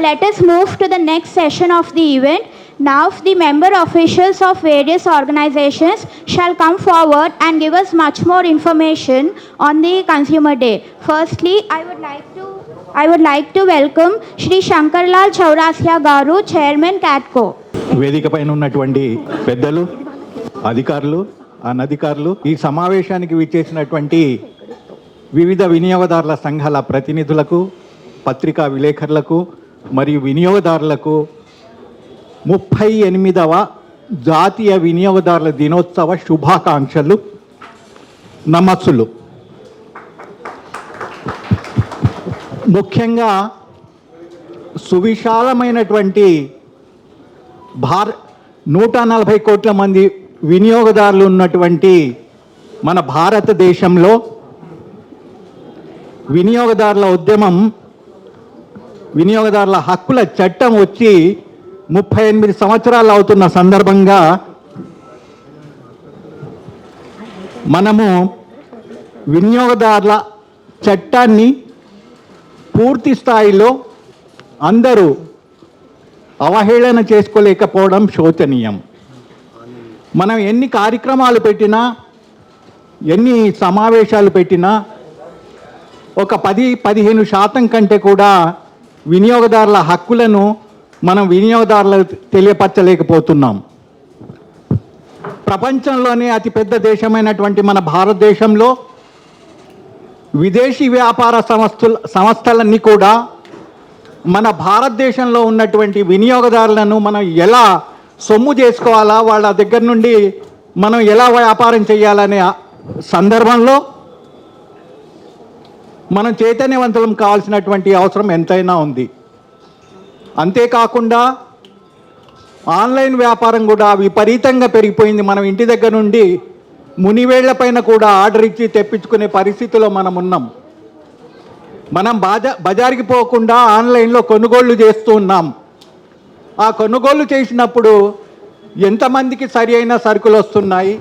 let us move to the next session of the event. Now the member officials of various organizations shall come forward and give us much more information on the Consumer Day. Firstly, I would like to welcome Shri Shankarlal Chaurasia Garu, Chairman CATCO. వేదిక పైన ఉన్నటువంటి పెద్దలు, అధికారులు, అనధికారులు, ఈ సమావేశానికి విచ్చేసినటువంటి వివిధ వినియోగదారుల సంఘాల ప్రతినిధులకు, పత్రికా విలేకరులకు మరియు వినియోగదారులకు 38వ జాతీయ వినియోగదారుల దినోత్సవ శుభాకాంక్షలు, నమస్సులు. ముఖ్యంగా సువిశాలమైనటువంటి 140 కోట్ల మంది వినియోగదారులు ఉన్నటువంటి మన భారతదేశంలో వినియోగదారుల ఉద్యమం, వినియోగదారుల హక్కుల చట్టం వచ్చి 38 సంవత్సరాలు అవుతున్న సందర్భంగా మనము వినియోగదారుల చట్టాన్ని పూర్తి స్థాయిలో అందరూ అవహేళన చేసుకోలేకపోవడం శోచనీయం. మనం ఎన్ని కార్యక్రమాలు పెట్టినా, ఎన్ని సమావేశాలు పెట్టినా ఒక 10-15% కంటే కూడా వినియోగదారుల హక్కులను మనం వినియోగదారులకు తెలియపరచలేకపోతున్నాం. ప్రపంచంలోనే అతిపెద్ద దేశమైనటువంటి మన భారతదేశంలో విదేశీ వ్యాపార సంస్థలన్నీ కూడా మన భారతదేశంలో ఉన్నటువంటి వినియోగదారులను మనం ఎలా సొమ్ము చేసుకోవాలా, వాళ్ళ దగ్గర నుండి మనం ఎలా వ్యాపారం చేయాలనే సందర్భంలో మనం చైతన్యవంతులం కావాల్సినటువంటి అవసరం ఎంతైనా ఉంది. అంతేకాకుండా ఆన్లైన్ వ్యాపారం కూడా విపరీతంగా పెరిగిపోయింది. మనం ఇంటి దగ్గర నుండి మునివేళ్ల పైన కూడా ఆర్డర్ ఇచ్చి తెప్పించుకునే పరిస్థితిలో మనం ఉన్నాం. మనం బజార్కి పోకుండా ఆన్లైన్లో కొనుగోళ్లు చేస్తూ ఉన్నాం. ఆ కొనుగోళ్లు చేసినప్పుడు ఎంతమందికి సరి అయిన సరుకులు వస్తున్నాయి,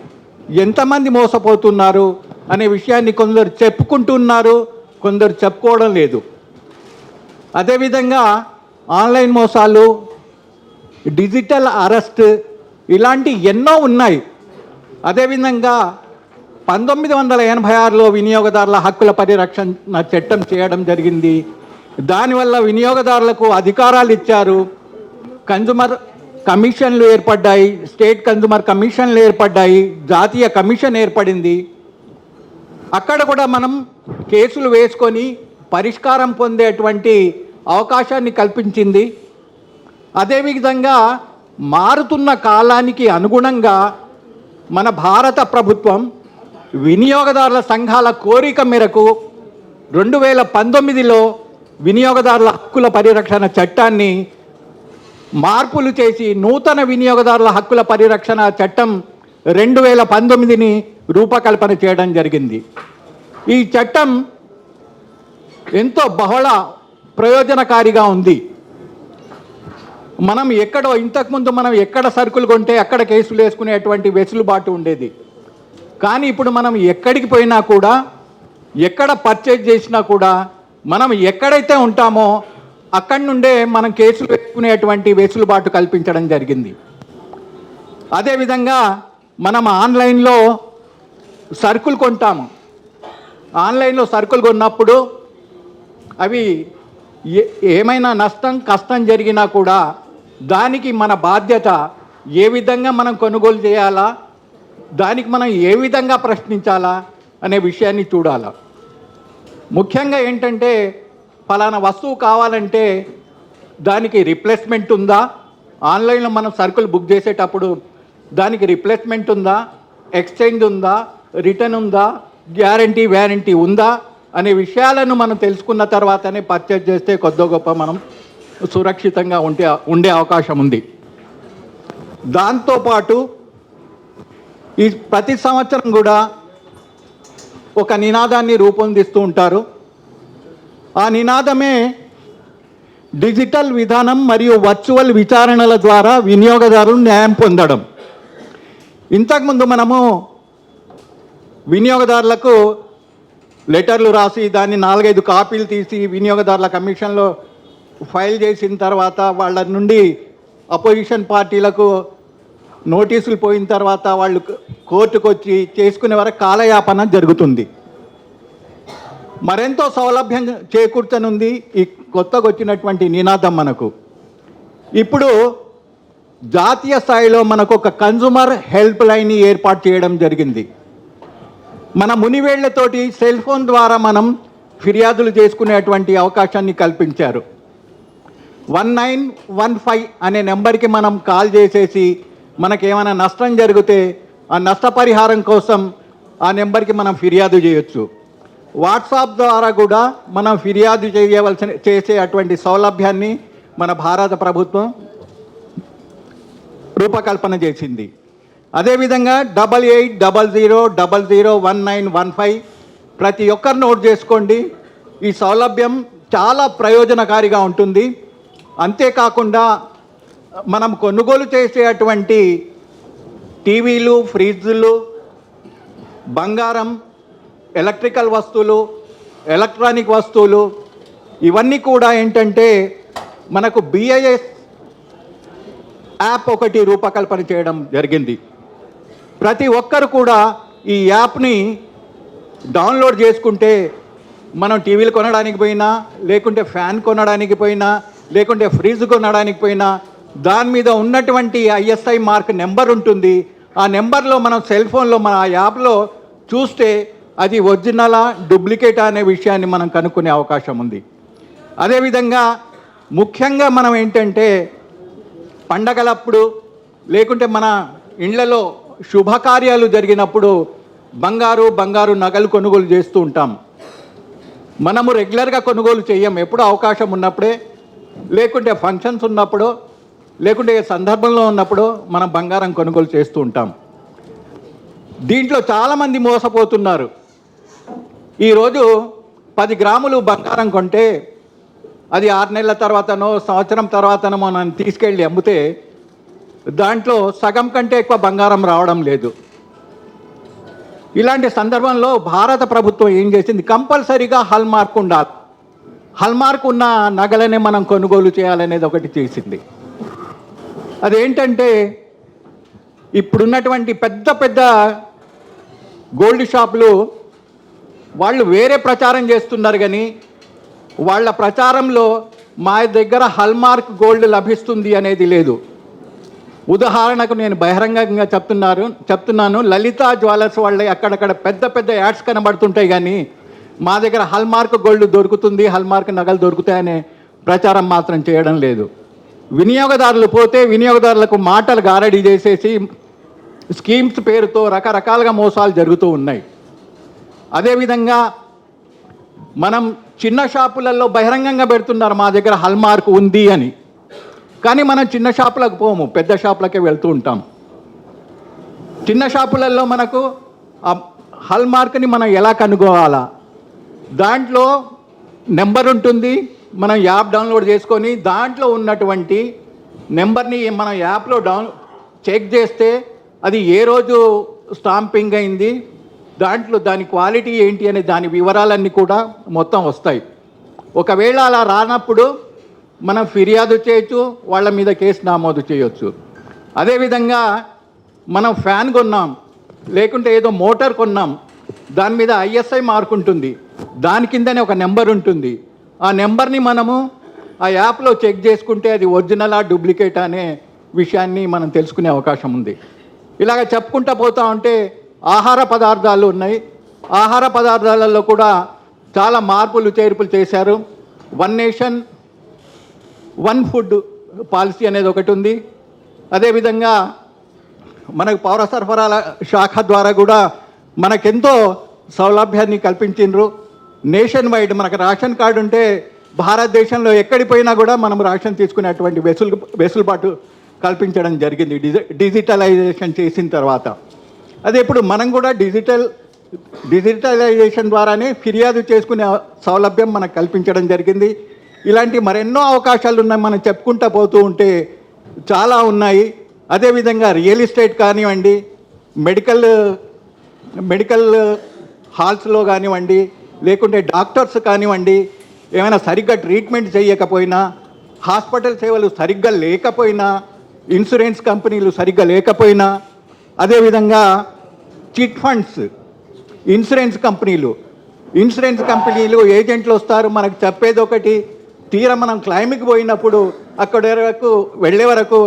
ఎంతమంది మోసపోతున్నారు అనే విషయాన్ని కొందరు చెప్పుకుంటున్నారు, కొందరు చెప్పుకోవడం లేదు. అదేవిధంగా ఆన్లైన్ మోసాలు, డిజిటల్ అరెస్ట్ ఇలాంటి ఎన్నో ఉన్నాయి. అదేవిధంగా 1986లో వినియోగదారుల హక్కుల పరిరక్షణ చట్టం చేయడం జరిగింది. దానివల్ల వినియోగదారులకు అధికారాలు ఇచ్చారు. కన్జ్యూమర్ కమిషన్లు ఏర్పడ్డాయి, స్టేట్ కన్జ్యూమర్ కమిషన్లు ఏర్పడ్డాయి, జాతీయ కమిషన్ ఏర్పడింది. అక్కడ కూడా మనం కేసులు వేసుకొని పరిష్కారం పొందేటువంటి అవకాశాన్ని కల్పించింది. అదేవిధంగా మారుతున్న కాలానికి అనుగుణంగా మన భారత ప్రభుత్వం వినియోగదారుల సంఘాల కోరిక మేరకు 2019లో వినియోగదారుల హక్కుల పరిరక్షణ చట్టాన్ని మార్పులు చేసి నూతన వినియోగదారుల హక్కుల పరిరక్షణ చట్టం 2019ని రూపకల్పన చేయడం జరిగింది. ఈ చట్టం ఎంతో బహుళ ప్రయోజనకారిగా ఉంది. మనం ఇంతకుముందు మనం ఎక్కడ సరుకులు కొంటే అక్కడ కేసులు వేసుకునేటువంటి వెసులుబాటు ఉండేది. కానీ ఇప్పుడు మనం ఎక్కడికి పోయినా కూడా, ఎక్కడ పర్చేజ్ చేసినా కూడా మనం ఎక్కడైతే ఉంటామో అక్కడి నుండే మనం కేసులు వేసుకునేటువంటి వెసులుబాటు కల్పించడం జరిగింది. అదేవిధంగా మనం ఆన్లైన్లో సరుకులు కొంటాము. ఆన్లైన్లో సరుకులు కొన్నప్పుడు అవి ఏమైనా కష్టం జరిగినా కూడా దానికి మన బాధ్యత ఏ విధంగా మనం కొనుగోలు చేయాలా, దానికి మనం ఏ విధంగా ప్రశ్నించాలా అనే విషయాన్ని చూడాలా. ముఖ్యంగా ఏంటంటే ఫలానా వస్తువు కావాలంటే దానికి రిప్లేస్మెంట్ ఉందా, ఆన్లైన్లో మనం సరుకులు బుక్ చేసేటప్పుడు దానికి రిప్లేస్మెంట్ ఉందా, ఎక్స్చేంజ్ ఉందా, రిటర్న్ ఉందా, గ్యారంటీ వ్యారంటీ ఉందా అనే విషయాలను మనం తెలుసుకున్న తర్వాతనే పర్చేజ్ చేస్తే కొద్ది గొప్ప మనం సురక్షితంగా ఉండే అవకాశం ఉంది. దాంతోపాటు ఈ ప్రతి సంవత్సరం కూడా ఒక నినాదాన్ని రూపొందిస్తూ ఉంటారు. ఆ నినాదమే డిజిటల్ విధానం మరియు వర్చువల్ విచారణల ద్వారా వినియోగదారులు న్యాయం పొందడం. ఇంతకుముందు మనము వినియోగదారులకు లెటర్లు రాసి దాన్ని 4-5 కాపీలు తీసి వినియోగదారుల కమిషన్లో ఫైల్ చేసిన తర్వాత వాళ్ళ నుండి అపోజిషన్ పార్టీలకు నోటీసులు పోయిన తర్వాత వాళ్ళు కోర్టుకు వచ్చి చేసుకునే వరకు కాలయాపన జరుగుతుంది. మరెంతో సౌలభ్యం చేకూర్చనుంది ఈ కొత్తగా వచ్చినటువంటి నినాదం మనకు. ఇప్పుడు జాతీయ స్థాయిలో మనకు ఒక కన్జ్యూమర్ హెల్ప్ లైన్ ఏర్పాటు చేయడం జరిగింది. మన మునివేళ్లతోటి సెల్ ఫోన్ ద్వారా మనం ఫిర్యాదులు చేసుకునేటువంటి అవకాశాన్ని కల్పించారు. 1915 అనే నెంబర్కి మనం కాల్ చేసేసి మనకేమైనా నష్టం జరిగితే ఆ నష్టపరిహారం కోసం ఆ నెంబర్కి మనం ఫిర్యాదు చేయొచ్చు. వాట్సాప్ ద్వారా కూడా మనం ఫిర్యాదు చేసే అటువంటి సౌలభ్యాన్ని మన భారత ప్రభుత్వం రూపకల్పన చేసింది. అదేవిధంగా 8800001915 ప్రతి ఒక్కరు నోట్ చేసుకోండి. ఈ సౌలభ్యం చాలా ప్రయోజనకారిగా ఉంటుంది. అంతేకాకుండా మనం కొనుగోలు చేసేటువంటి టీవీలు, ఫ్రిడ్జ్లు, బంగారం, ఎలక్ట్రికల్ వస్తువులు, ఎలక్ట్రానిక్ వస్తువులు ఇవన్నీ కూడా ఏంటంటే మనకు BIS యాప్ ఒకటి రూపకల్పన చేయడం జరిగింది. ప్రతి ఒక్కరు కూడా ఈ యాప్ని డౌన్లోడ్ చేసుకుంటే మనం టీవీలు కొనడానికి పోయినా, లేకుంటే ఫ్యాన్ కొనడానికి పోయినా, లేకుంటే ఫ్రిడ్జ్ కొనడానికి పోయినా దాని మీద ఉన్నటువంటి ISI మార్క్ నెంబర్ ఉంటుంది. ఆ నెంబర్లో మనం సెల్ ఫోన్లో మన ఆ యాప్లో చూస్తే అది ఒరిజినలా డూప్లికేటా అనే విషయాన్ని మనం కనుక్కునే అవకాశం ఉంది. అదేవిధంగా ముఖ్యంగా మనం ఏంటంటే పండగలప్పుడు లేకుంటే మన ఇళ్లలో శుభకార్యాలు జరిగినప్పుడు బంగారు నగలు కొనుగోలు చేస్తూ ఉంటాం. మనము రెగ్యులర్గా కొనుగోలు చేయం, ఎప్పుడు అవకాశం ఉన్నప్పుడే, లేకుంటే ఫంక్షన్స్ ఉన్నప్పుడు, లేకుంటే సందర్భంలో ఉన్నప్పుడు మనం బంగారం కొనుగోలు చేస్తూ ఉంటాం. దీంట్లో చాలామంది మోసపోతున్నారు. ఈరోజు 10 గ్రాములు బంగారం కొంటే అది 6 నెలల తర్వాతనో సంవత్సరం తర్వాతనో మనం తీసుకెళ్ళి అమ్మితే దాంట్లో సగం కంటే ఎక్కువ బంగారం రావడం లేదు. ఇలాంటి సందర్భంలో భారత ప్రభుత్వం ఏం చేసింది, కంపల్సరీగా హాల్మార్క్ ఉండాలి, హాల్మార్క్ ఉన్న నగలనే మనం కొనుగోలు చేయాలనేది ఒకటి చేసింది. అదేంటంటే ఇప్పుడున్నటువంటి పెద్ద గోల్డ్ షాపులు వాళ్ళు వేరే ప్రచారం చేస్తున్నారు, కానీ వాళ్ళ ప్రచారంలో మా దగ్గర హాల్మార్క్ గోల్డ్ లభిస్తుంది అనేది లేదు. ఉదాహరణకు నేను బహిరంగంగా చెప్తున్నాను, లలితా జ్యువెలర్స్ వాళ్ళ అక్కడక్కడ పెద్ద యాడ్స్ కనబడుతుంటాయి, కానీ మా దగ్గర హాల్మార్క్ గోల్డ్ దొరుకుతుంది, హాల్మార్క్ నగలు దొరుకుతాయనే ప్రచారం మాత్రం చేయడం లేదు. వినియోగదారులు పోతే వినియోగదారులకు మాటలు గారడీ చేసేసి స్కీమ్స్ పేరుతో రకరకాలుగా మోసాలు జరుగుతూ ఉన్నాయి. అదేవిధంగా మనం చిన్న షాపులలో బహిరంగంగా పెడుతున్నారు మా దగ్గర హాల్మార్క్ ఉంది అని, కానీ మనం చిన్న షాపులకు పోము, పెద్ద షాపులకే వెళ్తూ ఉంటాం. చిన్న షాపులలో మనకు ఆ హాల్మార్క్ని మనం ఎలా కనుగోవాలా, దాంట్లో నెంబర్ ఉంటుంది, మనం యాప్ డౌన్లోడ్ చేసుకొని దాంట్లో ఉన్నటువంటి నెంబర్ని మనం యాప్లో చెక్ చేస్తే అది ఏ రోజు స్టాంపింగ్ అయింది, దాంట్లో దాని క్వాలిటీ ఏంటి అనే దాని వివరాలన్నీ కూడా మొత్తం వస్తాయి. ఒకవేళ అలా రానప్పుడు మనం ఫిర్యాదు చేయొచ్చు, వాళ్ళ మీద కేసు నమోదు చేయొచ్చు. అదేవిధంగా మనం ఫ్యాన్ కొన్నాం, లేకుంటే ఏదో మోటార్ కొన్నాం, దాని మీద ISI మార్క్ ఉంటుంది, దాని కిందనే ఒక నెంబర్ ఉంటుంది. ఆ నెంబర్ని మనము ఆ యాప్లో చెక్ చేసుకుంటే అది ఒరిజినలా డూప్లికేట్ అనే విషయాన్ని మనం తెలుసుకునే అవకాశం ఉంది. ఇలాగ చెప్పుకుంటూ పోతా ఉంటే ఆహార పదార్థాలు ఉన్నాయి. ఆహార పదార్థాలలో కూడా చాలా మార్పులు చేర్పులు చేశారు. 1 నేషన్ 1 ఫుడ్ పాలసీ అనేది ఒకటి ఉంది. అదేవిధంగా మనకు పౌర సరఫరాల శాఖ ద్వారా కూడా మనకెంతో సౌలభ్యాన్ని కల్పించిండ్రు. నేషన్ వైడ్ మనకు రేషన్ కార్డు ఉంటే భారతదేశంలో ఎక్కడికి పోయినా కూడా మనం రేషన్ తీసుకునేటువంటి వెసులుబాటు కల్పించడం జరిగింది డిజిటలైజేషన్ చేసిన తర్వాత. అదే ఇప్పుడు మనం కూడా డిజిటలైజేషన్ ద్వారానే ఫిర్యాదు చేసుకునే సౌలభ్యం మనకు కల్పించడం జరిగింది. ఇలాంటి మరెన్నో అవకాశాలు ఉన్నాయి, మనం చెప్పుకుంటూ పోతూ ఉంటే చాలా ఉన్నాయి. అదేవిధంగా రియల్ ఎస్టేట్ కానివ్వండి, మెడికల్ హాల్స్లో కానివ్వండి, లేకుంటే డాక్టర్స్ కానివ్వండి, ఏమైనా సరిగ్గా ట్రీట్మెంట్ చేయకపోయినా హాస్పిటల్ సేవలు సరిగ్గా లేకపోయినా, ఇన్సూరెన్స్ కంపెనీలు సరిగ్గా లేకపోయినా, అదేవిధంగా చిట్ ఫండ్స్, ఇన్సూరెన్స్ కంపెనీలు ఏజెంట్లు వస్తారు, మనకు చెప్పేది ఒకటి, తీరా మనం క్లైమ్కి పోయినప్పుడు అక్కడి వరకు వెళ్ళే వరకు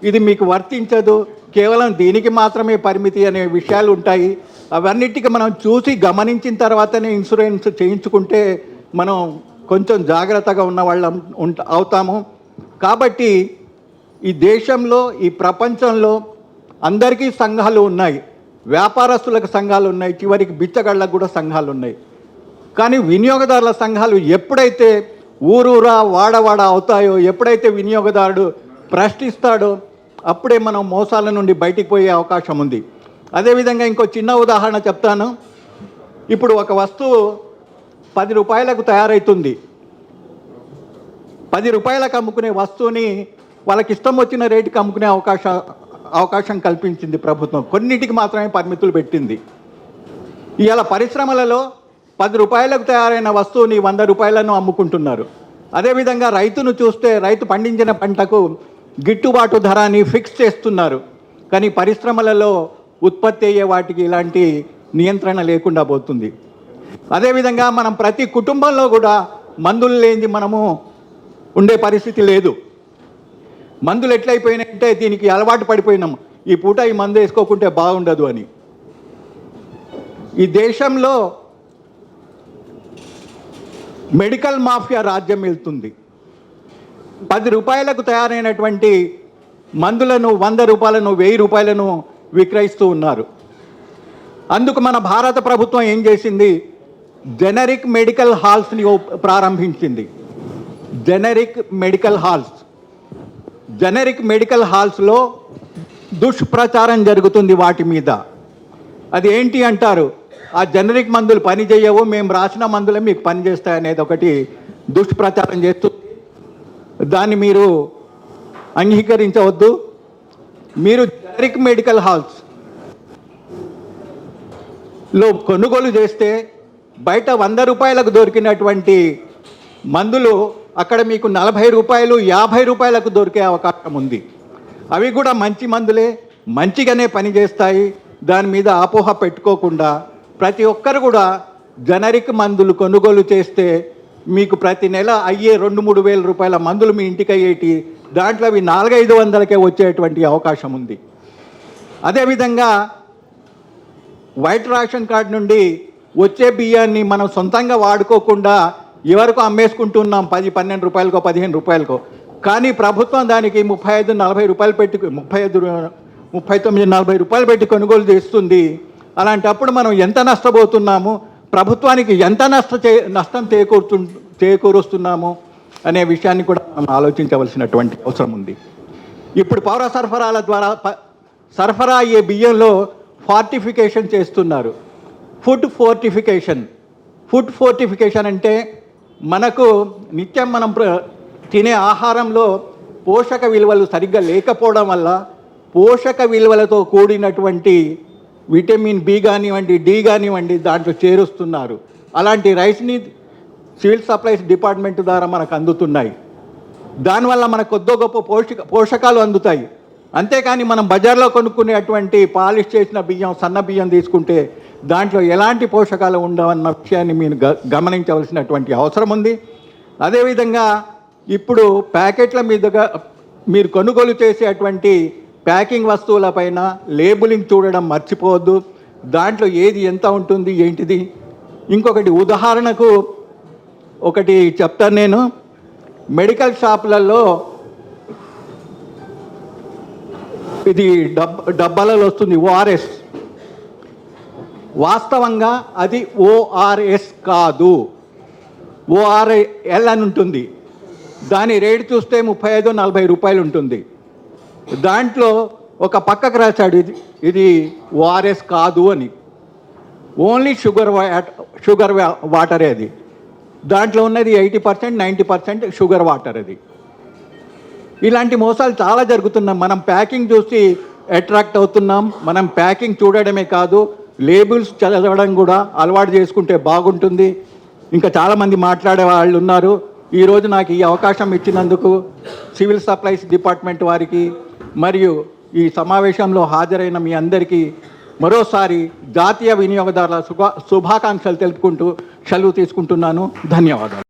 ఇది మీకు వర్తించదు, కేవలం దీనికి మాత్రమే పరిమితి అనే విషయాలు ఉంటాయి. అవన్నిటికీ మనం చూసి గమనించిన తర్వాతనే ఇన్సూరెన్స్ చేయించుకుంటే మనం కొంచెం జాగ్రత్తగా ఉన్న వాళ్ళం అవుతాము. కాబట్టి ఈ దేశంలో, ఈ ప్రపంచంలో అందరికీ సంఘాలు ఉన్నాయి, వ్యాపారస్తులకు సంఘాలు ఉన్నాయి, చివరికి బిచ్చగాళ్ళకు కూడా సంఘాలు ఉన్నాయి. కానీ వినియోగదారుల సంఘాలు ఎప్పుడైతే ఊరూరా వాడవాడ అవుతాయో, ఎప్పుడైతే వినియోగదారుడు ప్రశ్నిస్తాడో అప్పుడే మనం మోసాల నుండి బయటికి పోయే అవకాశం ఉంది. అదేవిధంగా ఇంకో చిన్న ఉదాహరణ చెప్తాను. ఇప్పుడు ఒక వస్తువు 10 రూపాయలకు తయారవుతుంది. 10 రూపాయలకు అమ్ముకునే వస్తువుని వాళ్ళకి ఇష్టం వచ్చిన రేటుకి అమ్ముకునే అవకాశం కల్పించింది ప్రభుత్వం. కొన్నిటికి మాత్రమే పరిమితులు పెట్టింది. ఇవాళ పరిశ్రమలలో 10 రూపాయలకు తయారైన వస్తువుని 100 రూపాయలను అమ్ముకుంటున్నారు. అదేవిధంగా రైతును చూస్తే రైతు పండించిన పంటకు గిట్టుబాటు ధరని ఫిక్స్ చేస్తున్నారు. కానీ పరిశ్రమలలో ఉత్పత్తి అయ్యే వాటికి ఇలాంటి నియంత్రణ లేకుండా పోతుంది. అదేవిధంగా మనం ప్రతి కుటుంబంలో కూడా మందులు లేనిది మనము ఉండే పరిస్థితి లేదు. మందులు ఎట్లయిపోయినాయంటే దీనికి అలవాటు పడిపోయినాము, ఈ పూట ఈ మందు వేసుకోకుంటే బాగుండదు అని. ఈ దేశంలో మెడికల్ మాఫియా రాజ్యం వెళ్తుంది. 10 రూపాయలకు తయారైనటువంటి మందులను 100 రూపాయలను 1000 రూపాయలను విక్రయిస్తూ ఉన్నారు. అందుకు మన భారత ప్రభుత్వం ఏం చేసింది, జెనరిక్ మెడికల్ హాల్స్ని ప్రారంభించింది. జెనరిక్ మెడికల్ హాల్స్లో దుష్ప్రచారం జరుగుతుంది వాటి మీద. అది ఏంటి అంటారు, ఆ జెనరిక్ మందులు పని చేయవు, మేము రాసిన మందులే మీకు పనిచేస్తాయి అనేది ఒకటి దుష్ప్రచారం చేస్తుంది. దాన్ని మీరు అంగీకరించవద్దు. మీరు జెనరిక్ మెడికల్ హాల్స్లో కొనుగోలు చేస్తే బయట 100 రూపాయలకు దొరికినటువంటి మందులు అక్కడ మీకు 40 రూపాయలు 50 రూపాయలకు దొరికే అవకాశం ఉంది. అవి కూడా మంచి మందులే, మంచిగానే పనిచేస్తాయి. దాని మీద అపోహ పెట్టుకోకుండా ప్రతి ఒక్కరు కూడా జనరిక్ మందులు కొనుగోలు చేస్తే మీకు ప్రతి నెల అయ్యే 2-3 వేల రూపాయల మందులు మీ ఇంటికి అయ్యేటి, దాంట్లో అవి 400-500కే వచ్చేటువంటి అవకాశం ఉంది. అదేవిధంగా వైట్ రేషన్ కార్డు నుండి వచ్చే బియ్యాన్ని మనం సొంతంగా వాడుకోకుండా ఎవరికో అమ్మేసుకుంటున్నాం 10-12 రూపాయలకో 15 రూపాయలకో. కానీ ప్రభుత్వం దానికి 35-40 రూపాయలు పెట్టి 39-40 రూపాయలు పెట్టి కొనుగోలు చేస్తుంది. అలాంటప్పుడు మనం ఎంత నష్టపోతున్నాము, ప్రభుత్వానికి ఎంత నష్టం చేకూరుస్తున్నాము అనే విషయాన్ని కూడా మనం ఆలోచించవలసినటువంటి అవసరం ఉంది. ఇప్పుడు పౌర సరఫరాల ద్వారా సరఫరా అయ్యే బియ్యంలో ఫార్టిఫికేషన్ చేస్తున్నారు. ఫుడ్ ఫోర్టిఫికేషన్ అంటే మనకు నిత్యం మనం తినే ఆహారంలో పోషక విలువలు సరిగ్గా లేకపోవడం వల్ల పోషక విలువలతో కూడినటువంటి విటమిన్ బి కానివ్వండి, డి కానివ్వండి దాంట్లో చేరుస్తున్నారు. అలాంటి రైస్ని సివిల్ సప్లైస్ డిపార్ట్మెంట్ ద్వారా మనకు అందుతున్నాయి. దానివల్ల మనకు కొద్దో గొప్ప పోషకాలు అందుతాయి. అంతేకాని మనం బజార్లో కొనుక్కునేటువంటి పాలిష్ చేసిన బియ్యం, సన్న బియ్యం తీసుకుంటే దాంట్లో ఎలాంటి పోషకాలు ఉండవన్న విషయాన్ని మీరు గమనించవలసినటువంటి అవసరం ఉంది. అదేవిధంగా ఇప్పుడు ప్యాకెట్ల మీదుగా మీరు కొనుగోలు చేసేటువంటి ప్యాకింగ్ వస్తువులపైన లేబులింగ్ చూడడం మర్చిపోవద్దు. దాంట్లో ఏది ఎంత ఉంటుంది ఏంటిది. ఇంకొకటి ఉదాహరణకు ఒకటి చెప్తాను నేను. మెడికల్ షాపులలో ఇది డబ్బాలలో వస్తుంది ఓఆర్ఎస్. వాస్తవంగా అది ఓఆర్ఎస్ కాదు, ఓఆర్ఎల్ అని ఉంటుంది. దాని రేటు చూస్తే 35-40 రూపాయలు ఉంటుంది. దాంట్లో ఒక పక్కకు రాశాడు ఇది ఓఆర్ఎస్ కాదు అని. ఓన్లీ షుగర్ వాటరే అది. దాంట్లో ఉన్నది 80%, 90% షుగర్ వాటర్ అది. ఇలాంటి మోసాలు చాలా జరుగుతున్నాం. మనం ప్యాకింగ్ చూసి అట్రాక్ట్ అవుతున్నాం. మనం ప్యాకింగ్ చూడడమే కాదు, లేబుల్స్ చదవడం కూడా అలవాటు చేసుకుంటే బాగుంటుంది. ఇంకా చాలామంది మాట్లాడే వాళ్ళు ఉన్నారు. ఈరోజు నాకు ఈ అవకాశం ఇచ్చినందుకు సివిల్ సప్లైస్ డిపార్ట్మెంట్ వారికి మరియు ఈ సమావేశంలో హాజరైన మీ అందరికీ మరోసారి జాతీయ వినియోగదారుల శుభాకాంక్షలు తెలుపుకుంటూ సెలవు తీసుకుంటున్నాను. ధన్యవాదాలు.